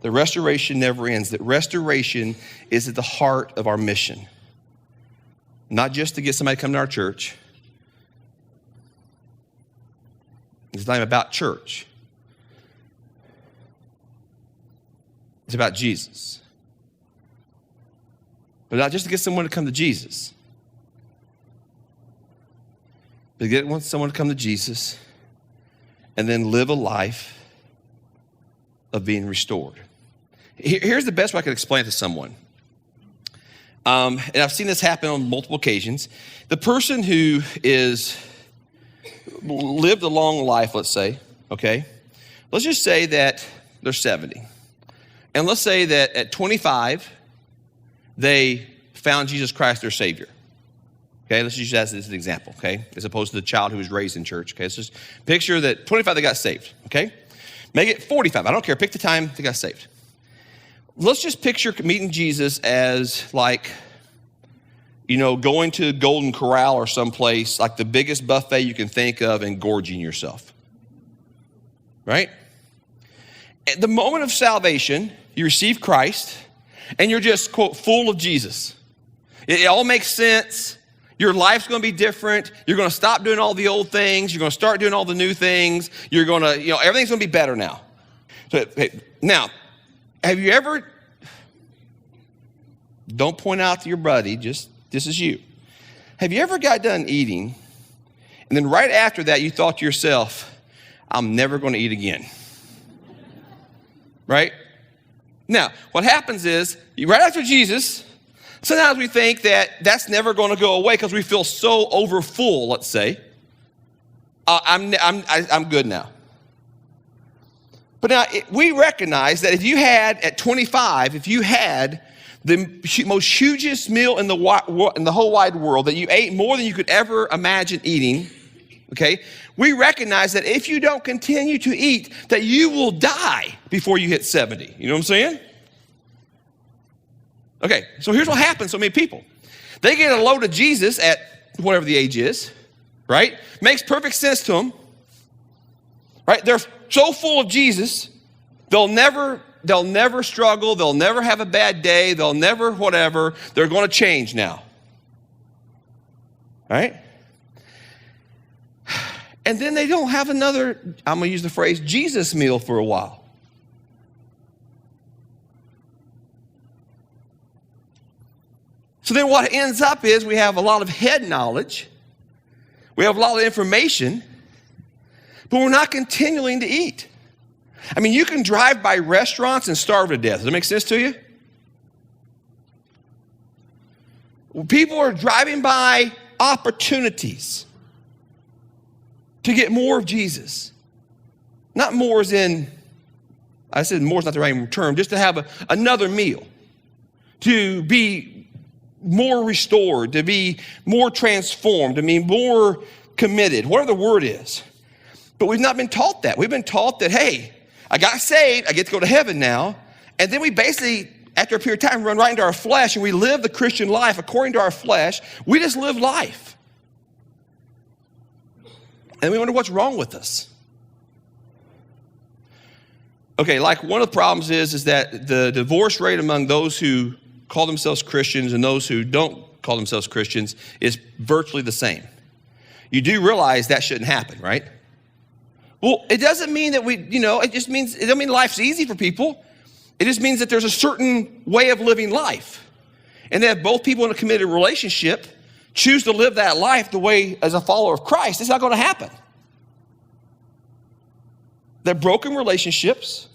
that restoration never ends, that restoration is at the heart of our mission. Not just to get somebody to come to our church. It's not even about church. It's about Jesus. But not just to get someone to come to Jesus. But to get someone to come to Jesus and then live a life of being restored. Here's the best way I could explain it to someone. And I've seen this happen on multiple occasions. The person who lived a long life, let's say, okay? Let's just say that they're 70. And let's say that at 25, they found Jesus Christ their Savior. Okay, let's use that as an example, okay? As opposed to the child who was raised in church, okay? So just picture that 25, they got saved, okay? Make it 45, I don't care, pick the time they got saved. Let's just picture meeting Jesus as like, going to Golden Corral or someplace, like the biggest buffet you can think of and gorging yourself, right? At the moment of salvation, you receive Christ, and you're just, quote, full of Jesus. It all makes sense. Your life's going to be different. You're going to stop doing all the old things. You're going to start doing all the new things. You're going to, everything's going to be better now. So, now, have you ever, don't point out to your buddy, just, this is you. Have you ever got done eating, and then right after that, you thought to yourself, I'm never going to eat again? Right? Now, what happens is, right after Jesus, sometimes we think that that's never going to go away because we feel so overfull, let's say. I'm good now. But now, we recognize that if you had, at 25, if you had the most hugest meal in the whole wide world, that you ate more than you could ever imagine eating, okay, we recognize that if you don't continue to eat, that you will die before you hit 70. You know what I'm saying? Okay, so here's what happens to so many people. They get a load of Jesus at whatever the age is, right? Makes perfect sense to them, right? They're so full of Jesus, they'll never struggle, they'll never have a bad day, they'll never whatever. They're going to change now, right? And then they don't have another, I'm going to use the phrase, Jesus meal for a while. So then what ends up is we have a lot of head knowledge. We have a lot of information, but we're not continuing to eat. I mean, you can drive by restaurants and starve to death. Does that make sense to you? People are driving by opportunities to get more of Jesus. Not more as in, I said more is not the right term, just to have another meal. To be more restored, to be more transformed, to be more committed, whatever the word is. But we've not been taught that. We've been taught that, hey, I got saved, I get to go to heaven now. And then we basically, after a period of time, run right into our flesh and we live the Christian life according to our flesh. We just live life. And we wonder what's wrong with us. Okay, like one of the problems is that the divorce rate among those who call themselves Christians and those who don't call themselves Christians is virtually the same. You do realize that shouldn't happen, right? Well, it doesn't mean that it just means, it doesn't mean life's easy for people. It just means that there's a certain way of living life. And that if both people in a committed relationship choose to live that life the way as a follower of Christ, it's not going to happen. That broken relationships,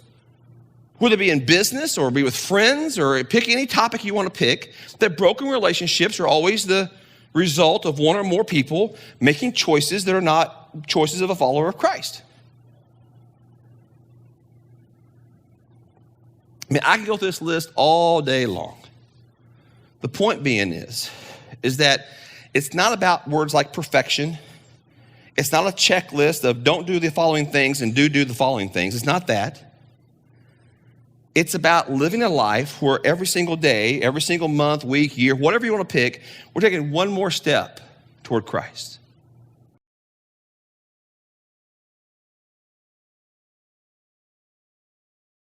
whether it be in business or be with friends or pick any topic you want to pick, that broken relationships are always the result of one or more people making choices that are not choices of a follower of Christ. I mean, I can go through this list all day long. The point being is that it's not about words like perfection. It's not a checklist of don't do the following things and do the following things. It's not that. It's about living a life where every single day, every single month, week, year, whatever you want to pick, we're taking one more step toward Christ.